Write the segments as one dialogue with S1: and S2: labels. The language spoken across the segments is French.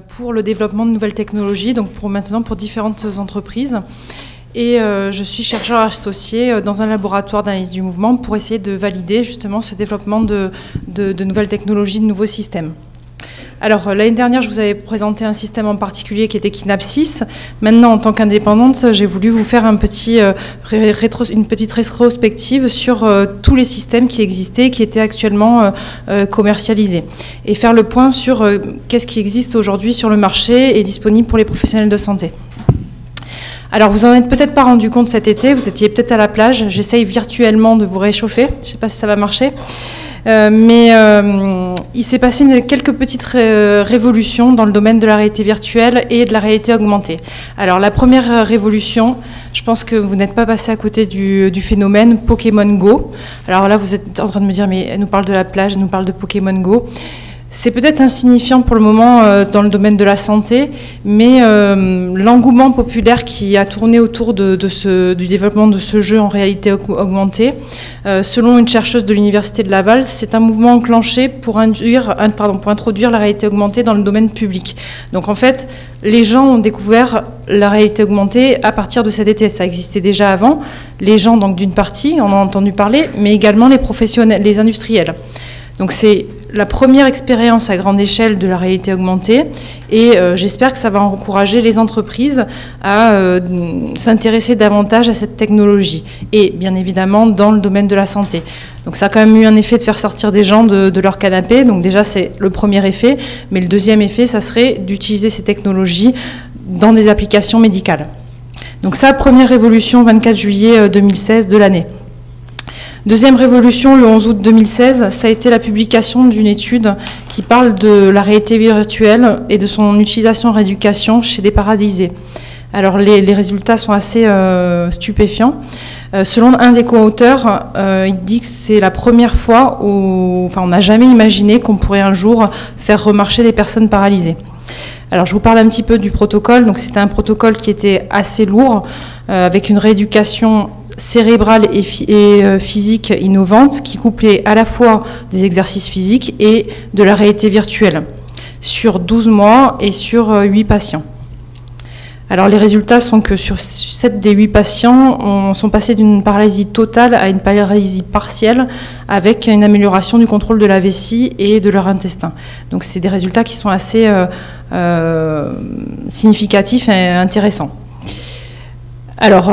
S1: pour le développement de nouvelles technologies, donc pour différentes entreprises. Et je suis chercheur associé dans un laboratoire d'analyse du mouvement pour essayer de valider justement ce développement de nouvelles technologies, de nouveaux systèmes. Alors, l'année dernière, je vous avais présenté un système en particulier qui était Kinapsys. Maintenant, en tant qu'indépendante, j'ai voulu vous faire une petite rétrospective sur tous les systèmes qui existaient, qui étaient actuellement commercialisés. Et faire le point sur qu'est-ce qui existe aujourd'hui sur le marché et disponible pour les professionnels de santé. Alors, vous en êtes peut-être pas rendu compte cet été, vous étiez peut-être à la plage. J'essaye virtuellement de vous réchauffer. Je ne sais pas si ça va marcher. Il s'est passé quelques petites révolutions dans le domaine de la réalité virtuelle et de la réalité augmentée. Alors la première révolution, je pense que vous n'êtes pas passé à côté du phénomène Pokémon Go. Alors là, vous êtes en train de me dire, mais elle nous parle de la plage, elle nous parle de Pokémon Go. C'est peut-être insignifiant pour le moment dans le domaine de la santé, mais l'engouement populaire qui a tourné autour du développement de ce jeu en réalité augmentée, selon une chercheuse de l'Université de Laval, c'est un mouvement enclenché pour introduire la réalité augmentée dans le domaine public. Donc en fait, les gens ont découvert la réalité augmentée à partir de cet été. Ça existait déjà avant. Les gens, donc d'une partie, en ont entendu parler, mais également les professionnels, les industriels. Donc c'est la première expérience à grande échelle de la réalité augmentée et j'espère que ça va encourager les entreprises à s'intéresser davantage à cette technologie et bien évidemment dans le domaine de la santé. Donc ça a quand même eu un effet de faire sortir des gens de leur canapé, donc déjà c'est le premier effet, mais le deuxième effet ça serait d'utiliser ces technologies dans des applications médicales. Donc ça, première révolution 24 juillet 2016 de l'année. Deuxième révolution, le 11 août 2016, ça a été la publication d'une étude qui parle de la réalité virtuelle et de son utilisation en rééducation chez des paralysés. Alors les résultats sont assez stupéfiants. Selon un des co-auteurs, il dit que c'est la première fois où on n'a jamais imaginé qu'on pourrait un jour faire remarcher des personnes paralysées. Alors je vous parle un petit peu du protocole. Donc c'était un protocole qui était assez lourd, avec une rééducation cérébrale et physique innovante qui couplait à la fois des exercices physiques et de la réalité virtuelle sur 12 mois et sur 8 patients. Alors les résultats sont que sur 7 des 8 patients sont passés d'une paralysie totale à une paralysie partielle avec une amélioration du contrôle de la vessie et de leur intestin. Donc c'est des résultats qui sont assez significatifs et intéressants. Alors,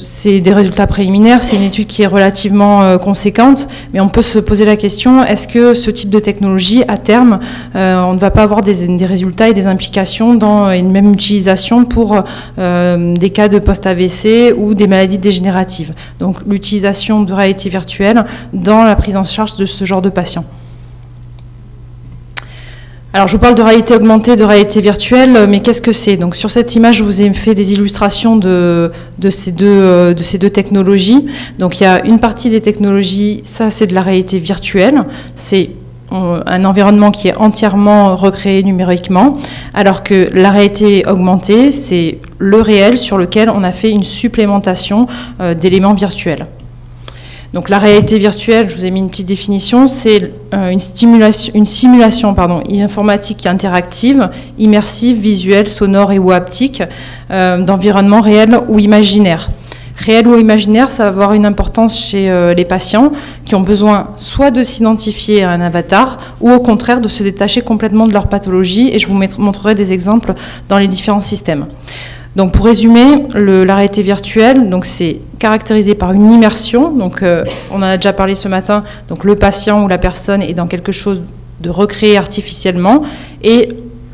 S1: c'est des résultats préliminaires, c'est une étude qui est relativement conséquente, mais on peut se poser la question, est-ce que ce type de technologie, à terme, on ne va pas avoir des résultats et des implications dans une même utilisation pour des cas de post-AVC ou des maladies dégénératives? Donc, l'utilisation de réalité virtuelle dans la prise en charge de ce genre de patients. Alors, je vous parle de réalité augmentée, de réalité virtuelle, mais qu'est-ce que c'est? Donc, sur cette image, je vous ai fait des illustrations de ces deux technologies. Donc, il y a une partie des technologies, ça, c'est de la réalité virtuelle. C'est un environnement qui est entièrement recréé numériquement, alors que la réalité augmentée, c'est le réel sur lequel on a fait une supplémentation d'éléments virtuels. Donc la réalité virtuelle, je vous ai mis une petite définition, c'est une simulation informatique interactive, immersive, visuelle, sonore et ou haptique d'environnement réel ou imaginaire. Réel ou imaginaire, ça va avoir une importance chez les patients qui ont besoin soit de s'identifier à un avatar ou au contraire de se détacher complètement de leur pathologie, et je vous montrerai des exemples dans les différents systèmes. Donc pour résumer, la réalité virtuelle, c'est caractérisé par une immersion, donc on en a déjà parlé ce matin, donc le patient ou la personne est dans quelque chose de recréé artificiellement et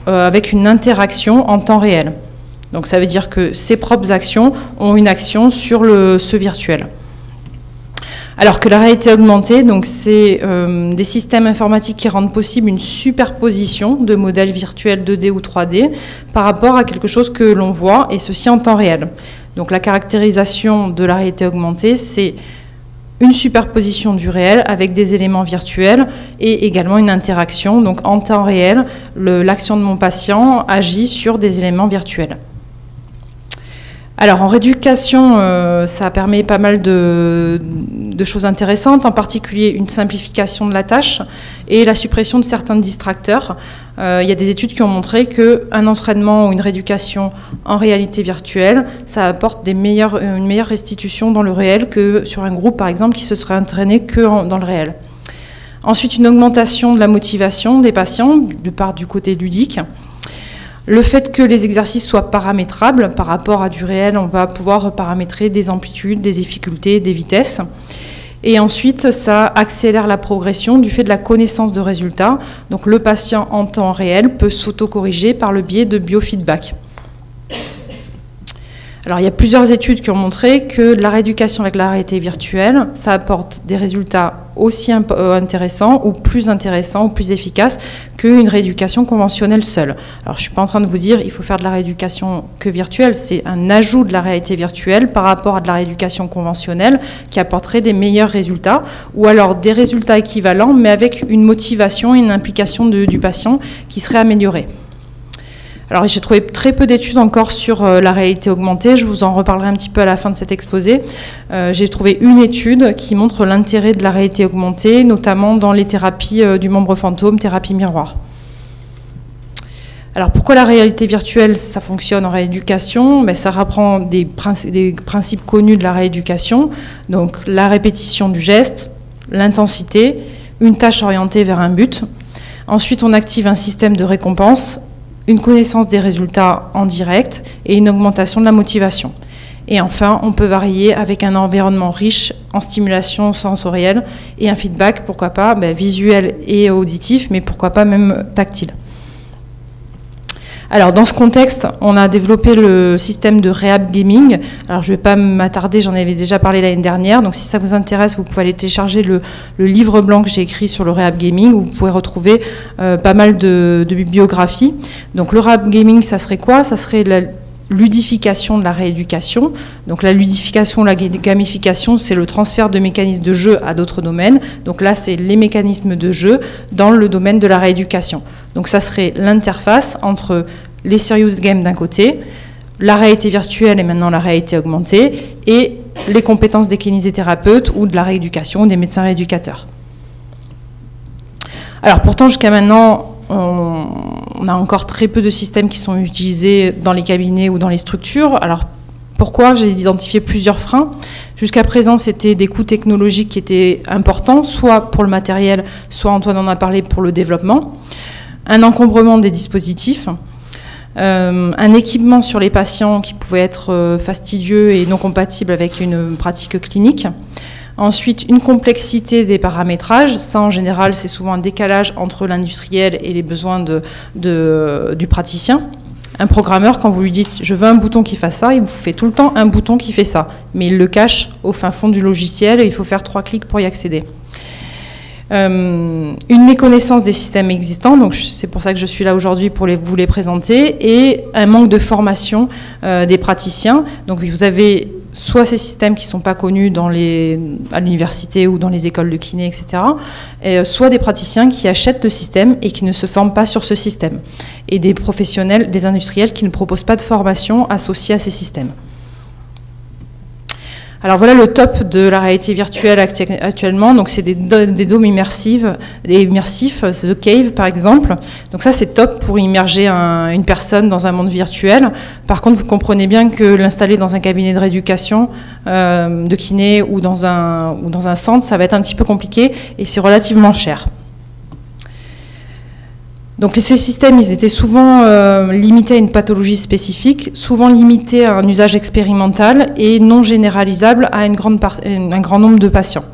S1: avec une interaction en temps réel. Donc ça veut dire que ses propres actions ont une action sur ce virtuel. Alors que la réalité augmentée, c'est des systèmes informatiques qui rendent possible une superposition de modèles virtuels 2D ou 3D par rapport à quelque chose que l'on voit, et ceci en temps réel. Donc la caractérisation de la réalité augmentée, c'est une superposition du réel avec des éléments virtuels et également une interaction. Donc en temps réel, l'action de mon patient agit sur des éléments virtuels. Alors en rééducation, ça permet pas mal de choses intéressantes, en particulier une simplification de la tâche et la suppression de certains distracteurs. Il y a des études qui ont montré qu'un entraînement ou une rééducation en réalité virtuelle, ça apporte une meilleure restitution dans le réel que sur un groupe par exemple qui se serait entraîné que dans le réel. Ensuite, une augmentation de la motivation des patients de part du côté ludique. Le fait que les exercices soient paramétrables par rapport à du réel, on va pouvoir paramétrer des amplitudes, des difficultés, des vitesses. Et ensuite, ça accélère la progression du fait de la connaissance de résultats. Donc le patient en temps réel peut s'auto-corriger par le biais de biofeedback. Alors il y a plusieurs études qui ont montré que la rééducation avec la réalité virtuelle, ça apporte des résultats aussi intéressants ou plus efficaces qu'une rééducation conventionnelle seule. Alors je ne suis pas en train de vous dire qu'il faut faire de la rééducation que virtuelle, c'est un ajout de la réalité virtuelle par rapport à de la rééducation conventionnelle qui apporterait des meilleurs résultats ou alors des résultats équivalents mais avec une motivation et une implication du patient qui serait améliorée. Alors j'ai trouvé très peu d'études encore sur la réalité augmentée, je vous en reparlerai un petit peu à la fin de cet exposé. J'ai trouvé une étude qui montre l'intérêt de la réalité augmentée, notamment dans les thérapies du membre fantôme, thérapie miroir. Alors pourquoi la réalité virtuelle, ça fonctionne en rééducation? Ça reprend des principes connus de la rééducation, donc la répétition du geste, l'intensité, une tâche orientée vers un but. Ensuite on active un système de récompense, une connaissance des résultats en direct et une augmentation de la motivation. Et enfin, on peut varier avec un environnement riche en stimulation sensorielle et un feedback, pourquoi pas, visuel et auditif, mais pourquoi pas même tactile. Alors, dans ce contexte, on a développé le système de Rehab Gaming. Alors, je ne vais pas m'attarder, j'en avais déjà parlé l'année dernière. Donc, si ça vous intéresse, vous pouvez aller télécharger le livre blanc que j'ai écrit sur le Rehab Gaming, où vous pouvez retrouver pas mal de bibliographies. Donc, le Rehab Gaming, ça serait quoi? Ça serait la ludification de la rééducation. Donc, la ludification, la gamification, c'est le transfert de mécanismes de jeu à d'autres domaines. Donc là, c'est les mécanismes de jeu dans le domaine de la rééducation. Donc ça serait l'interface entre les serious games d'un côté, la réalité virtuelle et maintenant la réalité augmentée, et les compétences des kinésithérapeutes ou de la rééducation, des médecins rééducateurs. Alors pourtant, jusqu'à maintenant, on a encore très peu de systèmes qui sont utilisés dans les cabinets ou dans les structures. Alors pourquoi? J'ai identifié plusieurs freins. Jusqu'à présent, c'était des coûts technologiques qui étaient importants, soit pour le matériel, soit Antoine en a parlé pour le développement. Un encombrement des dispositifs, un équipement sur les patients qui pouvait être fastidieux et non compatible avec une pratique clinique. Ensuite, une complexité des paramétrages. Ça, en général, c'est souvent un décalage entre l'industriel et les besoins du praticien. Un programmeur, quand vous lui dites « je veux un bouton qui fasse ça », il vous fait tout le temps un bouton qui fait ça. Mais il le cache au fin fond du logiciel et il faut faire 3 clics pour y accéder. Une méconnaissance des systèmes existants, donc c'est pour ça que je suis là aujourd'hui pour vous les présenter, et un manque de formation des praticiens. Donc vous avez soit ces systèmes qui ne sont pas connus à l'université ou dans les écoles de kiné, etc., soit des praticiens qui achètent le système et qui ne se forment pas sur ce système, et des professionnels, des industriels qui ne proposent pas de formation associée à ces systèmes. Alors voilà le top de la réalité virtuelle actuellement. Donc c'est des dômes immersifs, The Cave par exemple. Donc ça c'est top pour immerger une personne dans un monde virtuel. Par contre, vous comprenez bien que l'installer dans un cabinet de rééducation, de kiné ou dans un centre, ça va être un petit peu compliqué et c'est relativement cher. Donc ces systèmes, ils étaient souvent limités à une pathologie spécifique, souvent limités à un usage expérimental et non généralisable à un grand nombre de patients.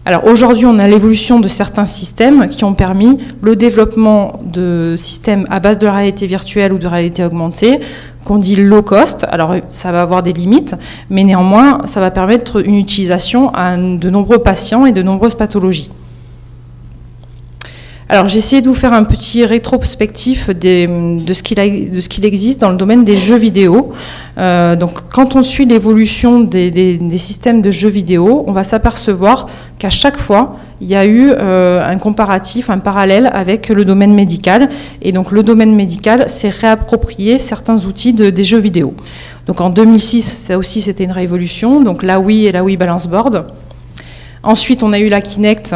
S1: Alors aujourd'hui, on a l'évolution de certains systèmes qui ont permis le développement de systèmes à base de la réalité virtuelle ou de réalité augmentée, qu'on dit low cost. Alors ça va avoir des limites, mais néanmoins, ça va permettre une utilisation à de nombreux patients et de nombreuses pathologies. Alors j'ai essayé de vous faire un petit rétrospectif de ce qu'il existe dans le domaine des jeux vidéo. Donc quand on suit l'évolution des systèmes de jeux vidéo, on va s'apercevoir qu'à chaque fois, il y a eu un comparatif, un parallèle avec le domaine médical. Et donc le domaine médical s'est réapproprié certains outils des jeux vidéo. Donc en 2006, ça aussi c'était une révolution, donc la Wii et la Wii Balance Board. Ensuite, on a eu la Kinect.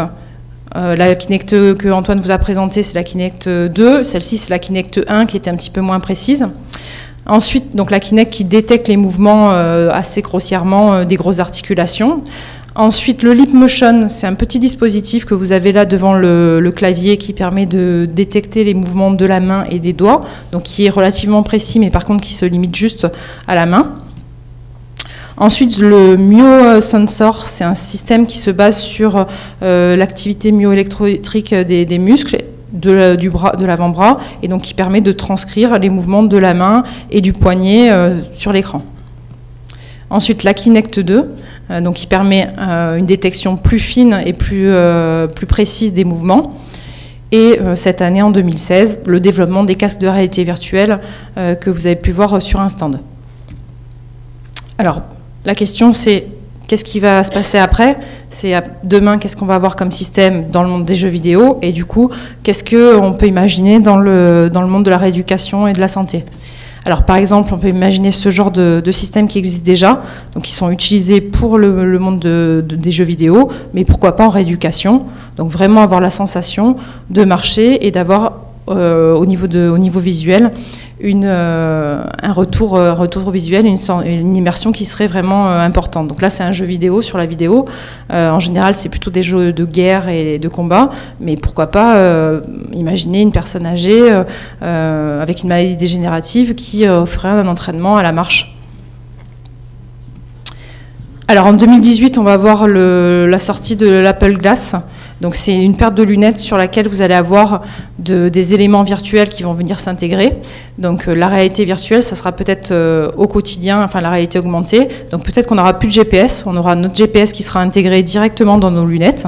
S1: La Kinect que Antoine vous a présentée, c'est la Kinect 2. Celle-ci, c'est la Kinect 1 qui était un petit peu moins précise. Ensuite, donc la Kinect qui détecte les mouvements assez grossièrement des grosses articulations. Ensuite, le Leap Motion, c'est un petit dispositif que vous avez là devant le clavier qui permet de détecter les mouvements de la main et des doigts, donc qui est relativement précis, mais par contre qui se limite juste à la main. Ensuite, le myosensor, c'est un système qui se base sur l'activité myoélectrique des muscles de l'avant-bras, et donc qui permet de transcrire les mouvements de la main et du poignet sur l'écran. Ensuite, la Kinect 2, donc qui permet une détection plus fine et plus précise des mouvements. Et cette année, en 2016, le développement des casques de réalité virtuelle que vous avez pu voir sur un stand. Alors, la question, c'est qu'est-ce qui va se passer après? C'est demain, qu'est-ce qu'on va avoir comme système dans le monde des jeux vidéo? Et du coup, qu'est-ce qu'on peut imaginer dans le monde de la rééducation et de la santé? Alors, par exemple, on peut imaginer ce genre de systèmes qui existent déjà, donc qui sont utilisés pour le monde des jeux vidéo, mais pourquoi pas en rééducation? Donc, vraiment avoir la sensation de marcher et d'avoir, au niveau visuel, un retour visuel, une immersion qui serait vraiment importante. Donc là, c'est un jeu vidéo sur la vidéo. En général, c'est plutôt des jeux de guerre et de combat, mais pourquoi pas imaginer une personne âgée avec une maladie dégénérative qui ferait un entraînement à la marche. Alors en 2018, on va voir la sortie de l'Apple Glass. Donc c'est une paire de lunettes sur laquelle vous allez avoir des éléments virtuels qui vont venir s'intégrer. Donc la réalité virtuelle, ça sera peut-être au quotidien, enfin la réalité augmentée. Donc peut-être qu'on n'aura plus de GPS, on aura notre GPS qui sera intégré directement dans nos lunettes.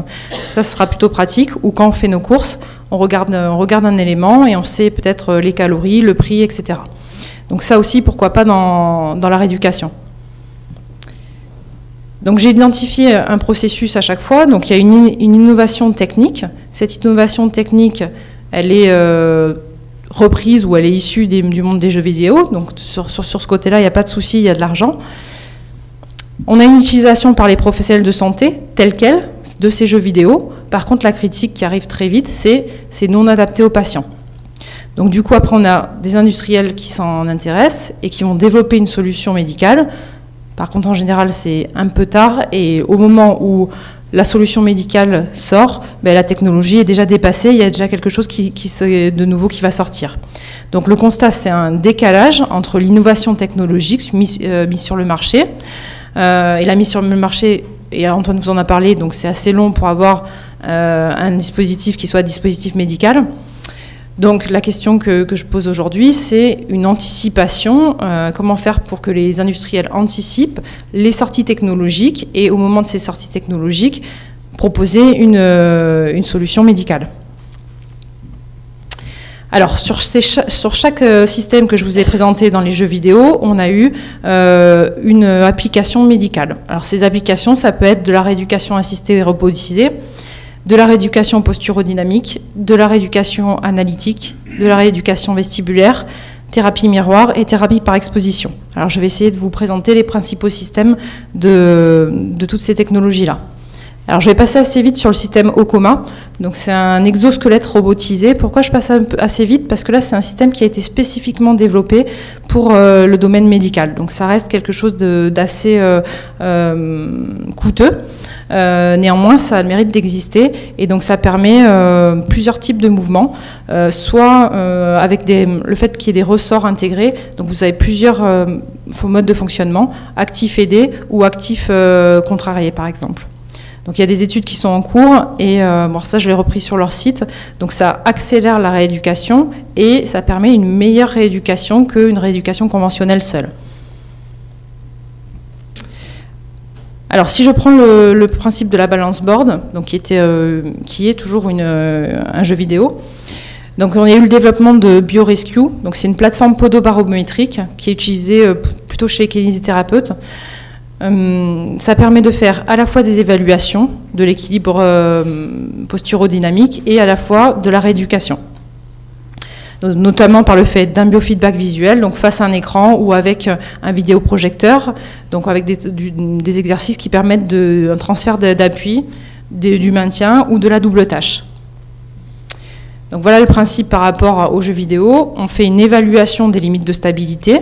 S1: Ça, ce sera plutôt pratique. Ou quand on fait nos courses, on regarde un élément et on sait peut-être les calories, le prix, etc. Donc ça aussi, pourquoi pas dans la rééducation. Donc j'ai identifié un processus à chaque fois. Donc il y a une innovation technique. Cette innovation technique, elle est reprise ou elle est issue du monde des jeux vidéo. Donc sur ce côté-là, il n'y a pas de souci, il y a de l'argent. On a une utilisation par les professionnels de santé, telle quelle, de ces jeux vidéo. Par contre, la critique qui arrive très vite, c'est non adapté aux patients. Donc du coup, après, on a des industriels qui s'en intéressent et qui vont développer une solution médicale. Par contre, en général, c'est un peu tard et au moment où la solution médicale sort, ben, la technologie est déjà dépassée, il y a déjà quelque chose de nouveau qui va sortir. Donc le constat, c'est un décalage entre l'innovation technologique mise sur le marché et la mise sur le marché, et Antoine vous en a parlé, donc c'est assez long pour avoir un dispositif qui soit un dispositif médical. Donc la question que je pose aujourd'hui, c'est une anticipation. Comment faire pour que les industriels anticipent les sorties technologiques et au moment de ces sorties technologiques, proposer une solution médicale. Alors sur chaque système que je vous ai présenté dans les jeux vidéo, on a eu une application médicale. Alors ces applications, ça peut être de la rééducation assistée et robotisée, de la rééducation posturodynamique, de la rééducation analytique, de la rééducation vestibulaire, thérapie miroir et thérapie par exposition. Alors je vais essayer de vous présenter les principaux systèmes de toutes ces technologies-là. Alors je vais passer assez vite sur le système Okoma. Donc c'est un exosquelette robotisé. Pourquoi je passe assez vite? Parce que là c'est un système qui a été spécifiquement développé pour le domaine médical. Donc ça reste quelque chose d'assez coûteux. Néanmoins, ça a le mérite d'exister et donc ça permet plusieurs types de mouvements, soit avec le fait qu'il y ait des ressorts intégrés, donc vous avez plusieurs modes de fonctionnement, actif aidé ou actif contrarié par exemple. Donc il y a des études qui sont en cours et bon, ça je l'ai repris sur leur site, donc ça accélère la rééducation et ça permet une meilleure rééducation qu'une rééducation conventionnelle seule. Alors, si je prends le principe de la balance board, donc qui est toujours un jeu vidéo, donc on a eu le développement de BioRescue, donc c'est une plateforme podobarométrique qui est utilisée plutôt chez les kinésithérapeutes. Ça permet de faire à la fois des évaluations de l'équilibre posturodynamique et à la fois de la rééducation. notamment par le fait d'un biofeedback visuel, donc face à un écran ou avec un vidéoprojecteur, donc avec des exercices qui permettent un transfert d'appui, du maintien ou de la double tâche. Donc voilà le principe par rapport aux jeux vidéo. On fait une évaluation des limites de stabilité.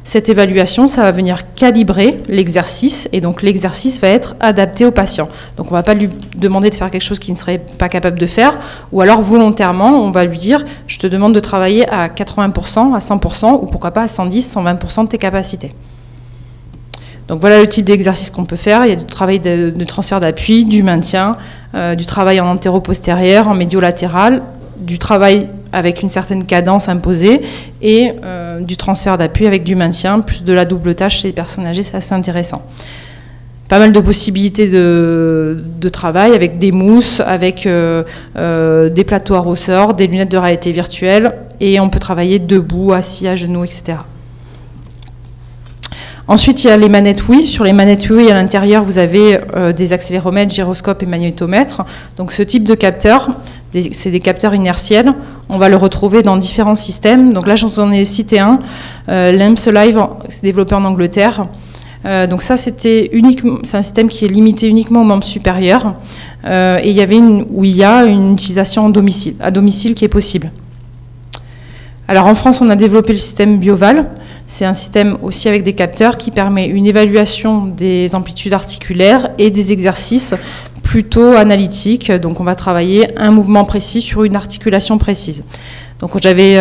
S1: Cette évaluation, ça va venir calibrer l'exercice et donc l'exercice va être adapté au patient. Donc on ne va pas lui demander de faire quelque chose qu'il ne serait pas capable de faire ou alors volontairement, on va lui dire « je te demande de travailler à 80%, à 100% ou pourquoi pas à 110, 120% de tes capacités ». Donc voilà le type d'exercice qu'on peut faire. Il y a du travail de transfert d'appui, du maintien, du travail en antéro-postérieur, en médio-latéral, du travail avec une certaine cadence imposée et du transfert d'appui avec du maintien, plus de la double tâche chez les personnes âgées, c'est assez intéressant. Pas mal de possibilités de travail avec des mousses, avec des plateaux à ressort, des lunettes de réalité virtuelle et on peut travailler debout, assis, à genoux, etc. Ensuite, il y a les manettes Wii. Sur les manettes Wii, à l'intérieur, vous avez des accéléromètres, gyroscopes et magnétomètres. Donc ce type de capteurs, c'est des capteurs inertiels. On va le retrouver dans différents systèmes. Donc là, j'en ai cité un, l'EMS Live, c'est développé en Angleterre. Donc ça, c'est un système qui est limité uniquement aux membres supérieurs. Et il y a une utilisation à domicile qui est possible. Alors en France, on a développé le système Bioval. C'est un système aussi avec des capteurs qui permet une évaluation des amplitudes articulaires et des exercices plutôt analytiques. Donc on va travailler un mouvement précis sur une articulation précise. Donc j'avais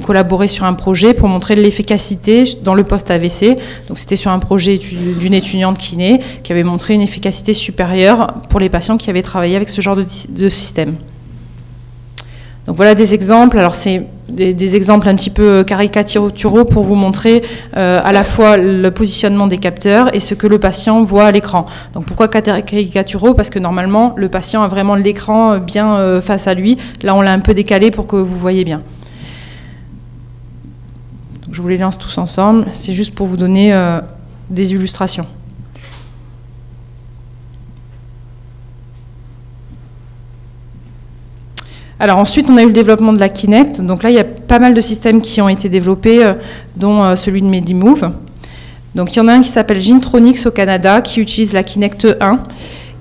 S1: collaboré sur un projet pour montrer l'efficacité dans le post-AVC. Donc c'était sur un projet d'une étudiante kiné qui avait montré une efficacité supérieure pour les patients qui avaient travaillé avec ce genre de système. Donc voilà des exemples. Alors c'est des exemples un petit peu caricaturaux pour vous montrer à la fois le positionnement des capteurs et ce que le patient voit à l'écran. Donc pourquoi caricaturaux? Parce que normalement le patient a vraiment l'écran bien face à lui. Là on l'a un peu décalé pour que vous voyez bien. Donc, je vous les lance tous ensemble. C'est juste pour vous donner des illustrations. Alors ensuite, on a eu le développement de la Kinect. Donc là, il y a pas mal de systèmes qui ont été développés, dont celui de Medimove. Donc il y en a un qui s'appelle Gintronics au Canada, qui utilise la Kinect 1,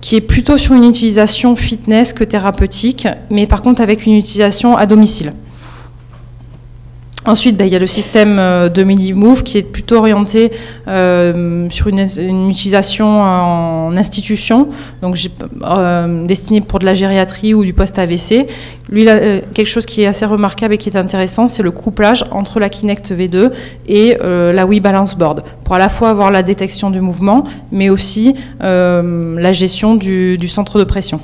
S1: qui est plutôt sur une utilisation fitness que thérapeutique, mais par contre avec une utilisation à domicile. Ensuite, il y a le système de Medimove qui est plutôt orienté sur une utilisation en institution, donc destiné pour de la gériatrie ou du post-AVC. Lui, quelque chose qui est assez remarquable et qui est intéressant, c'est le couplage entre la Kinect V2 et la Wii Balance Board, pour à la fois avoir la détection du mouvement, mais aussi la gestion du centre de pression.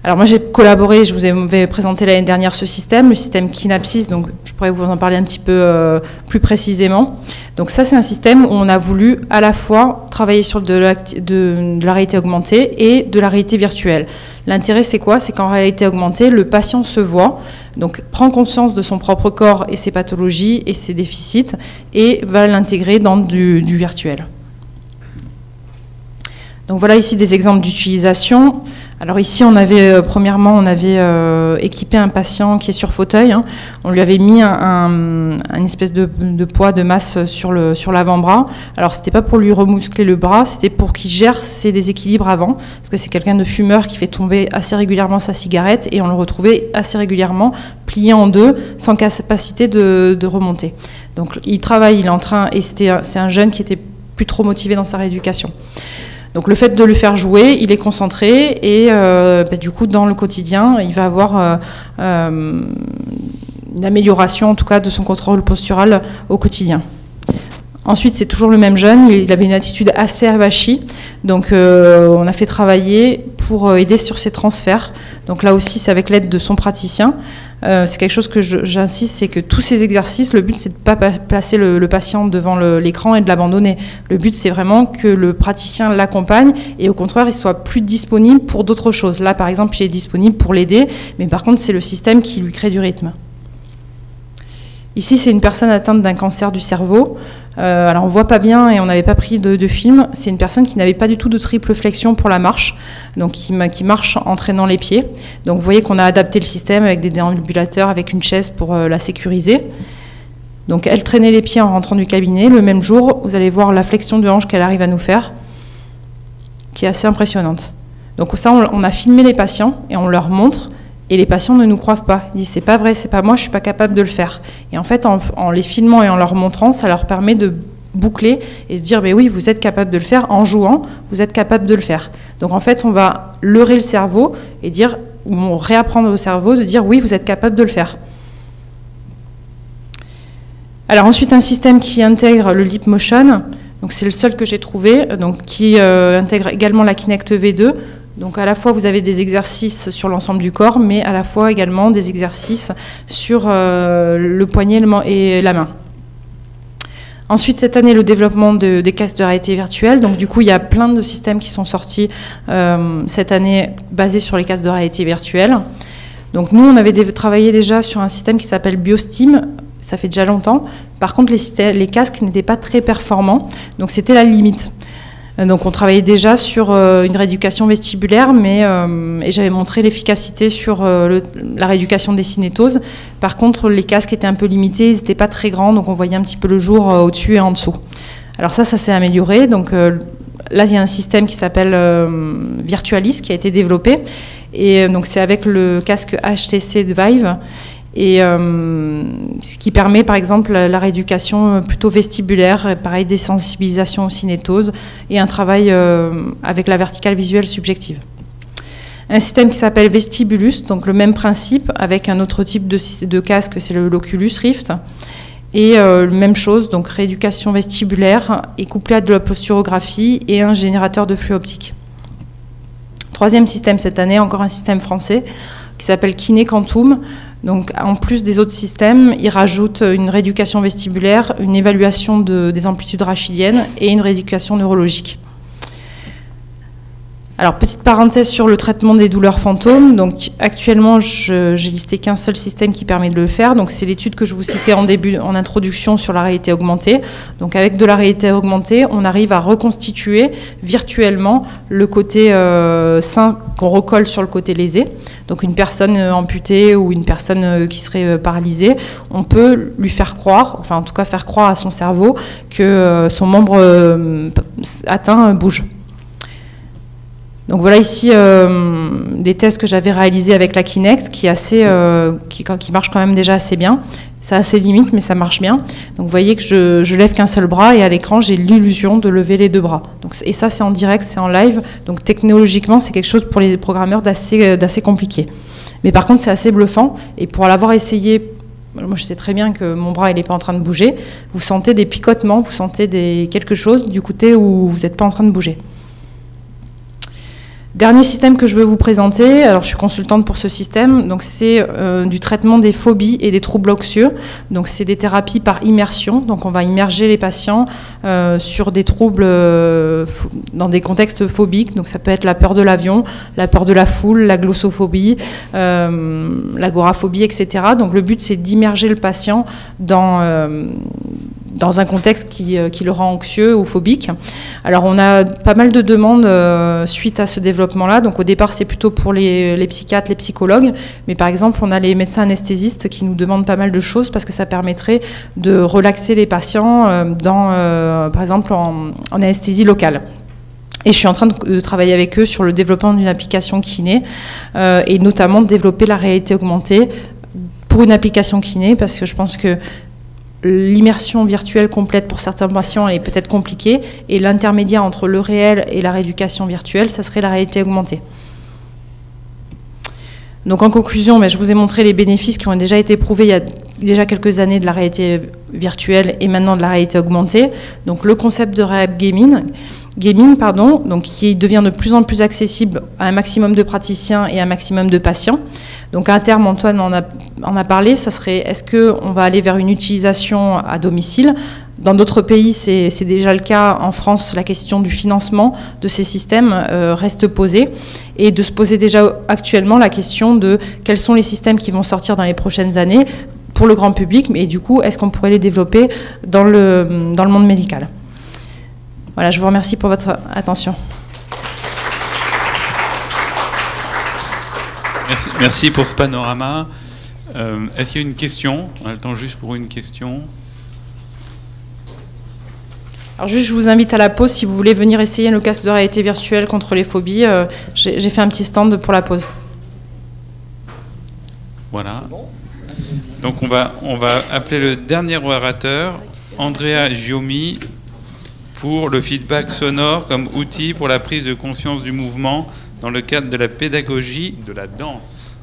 S1: Alors moi j'ai collaboré, je vous avais présenté l'année dernière ce système, le système Kinapsis, donc je pourrais vous en parler un petit peu plus précisément. Donc ça c'est un système où on a voulu à la fois travailler sur de la réalité augmentée et de la réalité virtuelle. L'intérêt c'est quoi? C'est qu'en réalité augmentée, le patient se voit, donc prend conscience de son propre corps et ses pathologies et ses déficits et va l'intégrer dans du virtuel. Donc voilà ici des exemples d'utilisation. Alors ici, premièrement, on avait équipé un patient qui est sur fauteuil. Hein. On lui avait mis une espèce de poids, de masse sur l'avant-bras. Alors, c'était pas pour lui remuscler le bras, c'était pour qu'il gère ses déséquilibres avant. Parce que c'est quelqu'un de fumeur qui fait tomber assez régulièrement sa cigarette et on le retrouvait assez régulièrement plié en deux, sans capacité de remonter. Donc, il travaille, il est en train, et c'est un jeune qui était plus trop motivé dans sa rééducation. Donc le fait de le faire jouer, il est concentré et du coup dans le quotidien, il va avoir une amélioration en tout cas de son contrôle postural au quotidien. Ensuite, c'est toujours le même jeune, il avait une attitude assez avachie, donc on a fait travailler pour aider sur ses transferts. Donc là aussi, c'est avec l'aide de son praticien. C'est quelque chose que j'insiste, c'est que tous ces exercices, le but c'est de ne pas placer le patient devant l'écran et de l'abandonner. Le but c'est vraiment que le praticien l'accompagne et au contraire il soit plus disponible pour d'autres choses. Là par exemple il est disponible pour l'aider, mais par contre c'est le système qui lui crée du rythme. Ici c'est une personne atteinte d'un cancer du cerveau. Alors on voit pas bien et on n'avait pas pris de film. C'est une personne qui n'avait pas du tout de triple flexion pour la marche, donc qui marche en traînant les pieds. Donc vous voyez qu'on a adapté le système avec des déambulateurs, avec une chaise pour la sécuriser. Donc elle traînait les pieds en rentrant du cabinet. Le même jour, vous allez voir la flexion de hanche qu'elle arrive à nous faire, qui est assez impressionnante. Donc ça, on a filmé les patients et on leur montre. Et les patients ne nous croient pas. Ils disent, c'est pas vrai, c'est pas moi, je suis pas capable de le faire. Et en fait, en les filmant et en leur montrant, ça leur permet de boucler et se dire, mais oui, vous êtes capable de le faire. En jouant, vous êtes capable de le faire. Donc en fait, on va leurrer le cerveau et dire, on réapprendre au cerveau de dire, oui, vous êtes capable de le faire. Alors ensuite, un système qui intègre le Leap Motion. Donc c'est le seul que j'ai trouvé, donc qui intègre également la Kinect V2. Donc à la fois vous avez des exercices sur l'ensemble du corps, mais à la fois également des exercices sur le poignet et la main. Ensuite, cette année, le développement des casques de réalité virtuelle. Donc du coup, il y a plein de systèmes qui sont sortis cette année basés sur les casques de réalité virtuelle. Donc nous, on avait travaillé déjà sur un système qui s'appelle BioSteam. Ça fait déjà longtemps. Par contre, les casques n'étaient pas très performants, donc c'était la limite. Donc on travaillait déjà sur une rééducation vestibulaire, et j'avais montré l'efficacité sur la rééducation des cinétoses. Par contre, les casques étaient un peu limités, ils n'étaient pas très grands, donc on voyait un petit peu le jour au-dessus et en dessous. Alors ça s'est amélioré. Donc là, il y a un système qui s'appelle Virtualis qui a été développé. Et donc c'est avec le casque HTC de Vive. Et ce qui permet par exemple la rééducation plutôt vestibulaire, pareil des sensibilisations aux cinétoses et un travail avec la verticale visuelle subjective. Un système qui s'appelle Vestibulus, donc le même principe avec un autre type de casque, c'est l'Oculus Rift. Et même chose, donc rééducation vestibulaire et couplé à de la posturographie et un générateur de flux optique. Troisième système cette année, encore un système français qui s'appelle Kiné Quantum. Donc, en plus des autres systèmes, il rajoute une rééducation vestibulaire, une évaluation des amplitudes rachidiennes et une rééducation neurologique. Alors, petite parenthèse sur le traitement des douleurs fantômes. Donc, actuellement, j'ai listé qu'un seul système qui permet de le faire. Donc, c'est l'étude que je vous citais en introduction sur la réalité augmentée. Donc, avec de la réalité augmentée, on arrive à reconstituer virtuellement le côté sain qu'on recolle sur le côté lésé. Donc, une personne amputée ou une personne qui serait paralysée, on peut lui faire croire, enfin, en tout cas, faire croire à son cerveau que son membre atteint bouge. Donc voilà ici des tests que j'avais réalisés avec la Kinect qui marche quand même déjà assez bien. Ça a ses limites, mais ça marche bien. Donc vous voyez que je lève qu'un seul bras et à l'écran, j'ai l'illusion de lever les deux bras. Donc, et ça, c'est en direct, c'est en live. Donc technologiquement, c'est quelque chose pour les programmeurs d'assez compliqué. Mais par contre, c'est assez bluffant. Et pour l'avoir essayé, moi je sais très bien que mon bras il n'est pas en train de bouger. Vous sentez des picotements, vous sentez quelque chose du côté où vous n'êtes pas en train de bouger. Dernier système que je veux vous présenter, alors je suis consultante pour ce système, donc c'est du traitement des phobies et des troubles anxieux. Donc c'est des thérapies par immersion, donc on va immerger les patients sur des troubles dans des contextes phobiques, donc ça peut être la peur de l'avion, la peur de la foule, la glossophobie, l'agoraphobie, etc. Donc le but c'est d'immerger le patient dans un contexte qui le rend anxieux ou phobique. Alors on a pas mal de demandes suite à ce développement-là. Donc au départ c'est plutôt pour les psychiatres, les psychologues, mais par exemple on a les médecins anesthésistes qui nous demandent pas mal de choses parce que ça permettrait de relaxer les patients par exemple en anesthésie locale. Et je suis en train de travailler avec eux sur le développement d'une application kiné et notamment de développer la réalité augmentée pour une application kiné parce que je pense que l'immersion virtuelle complète pour certains patients elle est peut-être compliquée et l'intermédiaire entre le réel et la rééducation virtuelle, ça serait la réalité augmentée. Donc en conclusion, je vous ai montré les bénéfices qui ont déjà été prouvés il y a déjà quelques années de la réalité virtuelle et maintenant de la réalité augmentée. Donc le concept de Real Gaming, donc qui devient de plus en plus accessible à un maximum de praticiens et à un maximum de patients. Donc à terme, Antoine en a parlé, ça serait est-ce qu'on va aller vers une utilisation à domicile? Dans d'autres pays, c'est déjà le cas. En France, la question du financement de ces systèmes reste posée et de se poser déjà actuellement la question de quels sont les systèmes qui vont sortir dans les prochaines années pour le grand public, mais du coup, est-ce qu'on pourrait les développer dans le monde médical? Voilà, je vous remercie pour votre attention.
S2: Merci pour ce panorama. Est-ce qu'il y a une question? On a le temps juste pour une question.
S1: Alors juste, je vous invite à la pause si vous voulez venir essayer le casque de réalité virtuelle contre les phobies. J'ai fait un petit stand pour la pause.
S2: Voilà. Donc on va appeler le dernier orateur, Andrea Giomi, pour le feedback sonore comme outil pour la prise de conscience du mouvement dans le cadre de la pédagogie de la danse.